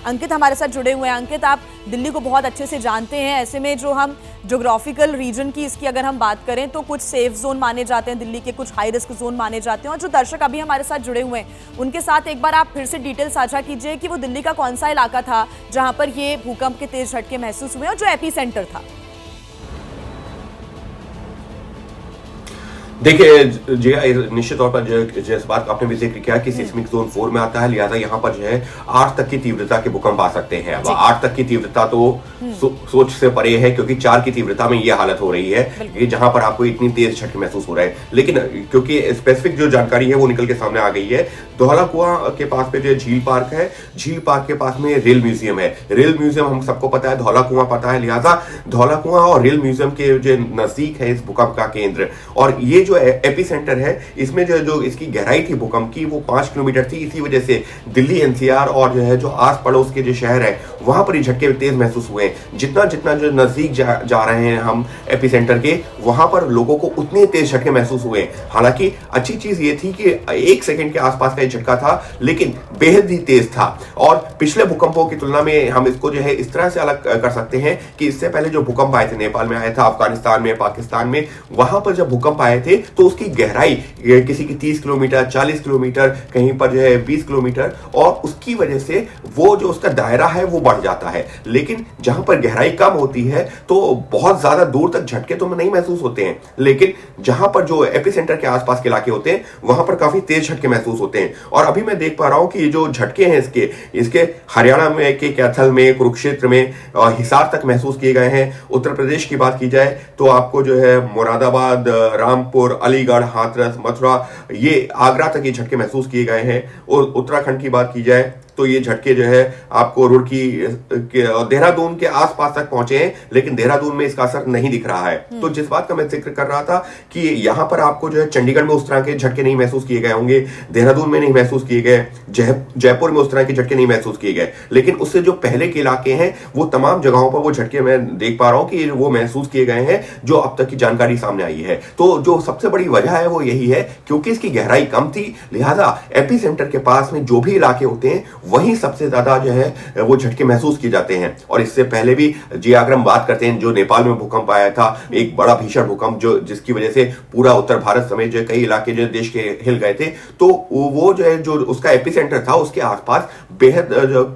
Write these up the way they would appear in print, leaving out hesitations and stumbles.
अंकित हमारे साथ जुड़े हुए हैं। अंकित, आप दिल्ली को बहुत अच्छे से जानते हैं, ऐसे में जो हम ज्योग्राफिकल रीजन की इसकी अगर हम बात करें तो कुछ सेफ जोन माने जाते हैं दिल्ली के, कुछ हाई रिस्क जोन माने जाते हैं। और जो दर्शक अभी हमारे साथ जुड़े हुए हैं उनके साथ एक बार आप फिर से डिटेल साझा कीजिए कि वो दिल्ली का कौन सा इलाका था जहां पर ये भूकंप के तेज झटके महसूस हुए और जो एपी सेंटर था। देखिए जी, निश्चित तौर पर जिस बात आपने भी जिक्र किया कि सिस्मिक जोन 4 में आता है, लिहाजा यहाँ पर जो है 8 तक की तीव्रता के भूकंप आ सकते हैं। अब 8 तक की तीव्रता तो सोच से परे है, क्योंकि 4 की तीव्रता में ये हालत हो रही है कि जहां पर आपको इतनी तेज झटके महसूस हो रहे हैं। लेकिन क्योंकि स्पेसिफिक जो जानकारी है वो निकल के सामने आ गई है, धौला कुआं के पास पे जो झील पार्क है, झील पार्क के पास में रेल म्यूजियम है। रेल म्यूजियम हम सबको पता है, धौला कुआं पता है, लिहाजा धौला कुआं और रेल म्यूजियम के जो नजदीक है इस भूकंप का केंद्र। और ये जो एपी सेंटर है, इसमें जो इसकी गहराई थी भूकंप की वो 5 किलोमीटर थी। इसी वजह से दिल्ली एनसीआर और जो है जो आस पड़ोस के जो शहर है वहां पर ये झटके तेज महसूस हुए। जितना जितना जो नजदीक जा रहे हैं हम एपी सेंटर के, वहां पर लोगों को उतने तेज झटके महसूस हुए। हालांकि अच्छी चीज ये थी कि 1 सेकंड के आसपास का झटका था, लेकिन बेहद ही तेज था। और पिछले भूकंपों की तुलना में हम इसको जो है इस तरह से अलग कर सकते हैं कि इससे पहले जो भूकंप आए थे, नेपाल में आया था, अफगानिस्तान में, पाकिस्तान में, वहां पर जब भूकंप आए थे तो उसकी गहराई किसी की 30 किलोमीटर, 40 किलोमीटर, कहीं पर जो है 20 किलोमीटर, और उसकी वजह से वो जो उसका दायरा है वो बढ़ जाता है। लेकिन जहां पर गहराई कम होती है तो बहुत ज्यादा दूर तक झटके तो नहीं महसूस होते हैं, लेकिन जहां पर जो एपी सेंटर के आसपास के इलाके होते हैं वहां पर काफी तेज झटके महसूस होते हैं। और अभी मैं देख पा रहा हूं कि ये जो झटके हैं इसके हरियाणा में के कैथल में, कुरुक्षेत्र में, हिसार तक महसूस किए गए हैं। उत्तर प्रदेश की बात की जाए तो आपको जो है मुरादाबाद, रामपुर, अलीगढ़, हाथरस, मथुरा, ये आगरा तक ये झटके महसूस किए गए हैं। और उत्तराखंड की बात की जाए तो ये झटके जो है आपको रुड़की, देहरादून के आसपास तक पहुंचे हैं, लेकिन देहरादून में इसका असर नहीं दिख रहा है। तो जिस बात का मैं जिक्र कर रहा था कि यहां पर आपको जो है चंडीगढ़ में उस तरह के झटके नहीं महसूस किए गए होंगे, देहरादून में नहीं महसूस किए गए, जयपुर में उस तरह के झटके नहीं महसूस किए गए, लेकिन उससे जो पहले के इलाके हैं वो तमाम जगहों पर वो झटके मैं देख पा रहा हूं कि वो महसूस किए गए हैं जो अब तक की जानकारी सामने आई है। तो जो सबसे बड़ी वजह है वो यही है, क्योंकि इसकी गहराई कम थी, लिहाजा एपी सेंटर के पास में जो भी इलाके होते हैं वहीं सबसे ज्यादा जो है वो झटके महसूस किए जाते हैं। और इससे पहले भी जी अगर हम बात करते हैं, जो नेपाल में भूकंप आया था, एक बड़ा भीषण भूकंप जो जिसकी वजह से पूरा उत्तर भारत समेत जो कई इलाके जो देश के हिल गए थे, तो वो जो है जो उसका एपिसेंटर था उसके आसपास बेहद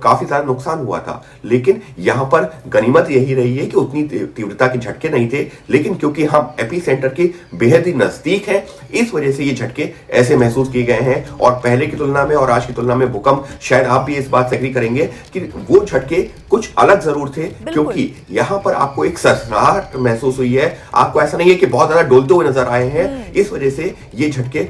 काफी सारा नुकसान हुआ था। लेकिन यहां पर गनीमत यही रही है कि उतनी तीव्रता के झटके नहीं थे, लेकिन क्योंकि हम एपिसेंटर के बेहद ही नजदीक है, इस वजह से ये झटके ऐसे महसूस किए गए हैं। और पहले की तुलना में और आज की तुलना में भूकंप, शायद आप भी इस बात से एग्री करेंगे कि वो झटके कुछ अलग जरूर थे, क्योंकि यहां पर आपको एक सरसराहट महसूस हुई है। आपको ऐसा नहीं है कि बहुत ज्यादा डोलते हुए नजर आए हैं। इस वजह से ये झटके,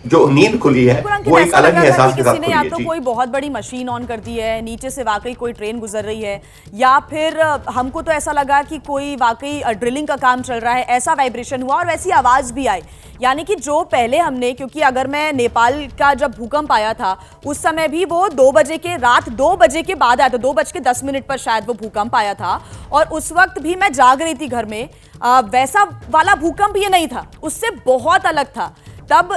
जो नींद खुली है वो एक अलग ही एहसास के साथ खुली है। या तो कोई बहुत बड़ी मशीन ऑन कर दी है, नीचे से वाकई कोई ट्रेन गुजर रही है, या फिर हमको तो ऐसा लगा कि कोई वाकई ड्रिलिंग का काम चल रहा है, ऐसा वाइब्रेशन हुआ और वैसी आवाज भी आई। यानी कि जो पहले हमने, क्योंकि अगर मैं नेपाल का जब भूकंप आया था उस समय भी वो 2 बजे के, रात 2 बजे के बाद आया था, 2:10 पर शायद वो भूकंप आया था, और उस वक्त भी मैं जाग रही थी घर में। वैसा वाला भूकंप ये नहीं था, उससे बहुत अलग था। तब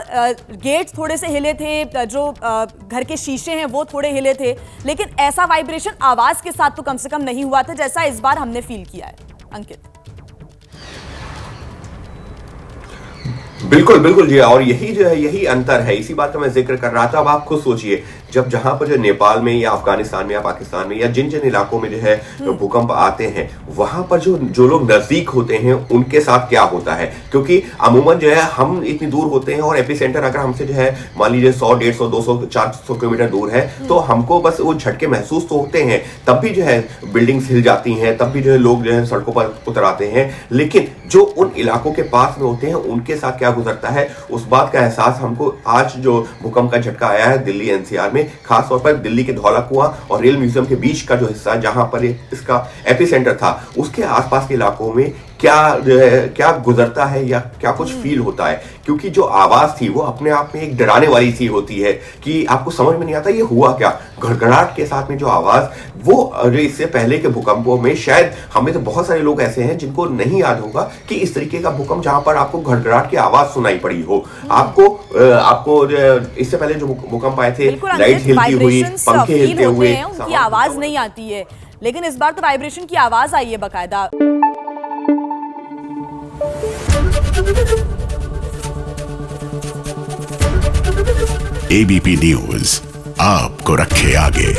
गेट थोड़े से हिले थे, जो घर के शीशे हैं वो थोड़े हिले थे, लेकिन ऐसा वाइब्रेशन आवाज के साथ तो कम से कम नहीं हुआ था जैसा इस बार हमने फील किया है। अंकित, बिल्कुल बिल्कुल जी, और यही जो है यही अंतर है, इसी बात का मैं जिक्र कर रहा था। अब आप खुद सोचिए, जब जहां पर जो नेपाल में या अफगानिस्तान में या पाकिस्तान में या जिन जिन इलाकों में जो है भूकंप आते हैं, वहां पर जो लोग नजदीक होते हैं उनके साथ क्या होता है। क्योंकि अमूमन जो है हम इतनी दूर होते हैं और एपिसेंटर अगर हमसे जो है मान लीजिए 100, 150, 200, 400 किलोमीटर दूर है, तो हमको बस वो झटके महसूस तो होते हैं, तब भी जो है बिल्डिंग्स हिल जाती हैं, तब भी जो है लोग जो है सड़कों पर उतर आते हैं। लेकिन जो उन इलाकों के पास में होते हैं उनके साथ क्या गुजरता है, उस बात का एहसास हमको आज जो भूकंप का झटका आया है दिल्ली एनसीआर में, खास तौर पर दिल्ली के धौला कुआं और रेल म्यूजियम के बीच का जो हिस्सा जहां पर इसका एपिसेंटर था, उसके आसपास के इलाकों में क्या क्या गुजरता है या क्या कुछ फील होता है, क्योंकि जो आवाज थी वो अपने आप में एक डराने वाली सी होती है कि आपको समझ में नहीं आता ये हुआ क्या। घड़घड़ाहट के साथ में जो आवाज, वो इससे पहले के भूकंपों में शायद हमें तो बहुत सारे लोग ऐसे हैं जिनको नहीं याद होगा कि इस तरीके का भूकंप जहां पर आपको घड़घड़ाहट की आवाज सुनाई पड़ी हो। आपको इससे पहले जो भूकंप आए थे, लाइट हिलती हुई, पंखे हिलते हुए, उनकी आवाज नहीं आती है, लेकिन इस बार तो वाइब्रेशन की आवाज आई है बकायदा। एबीपी न्यूज आपको रखे आगे।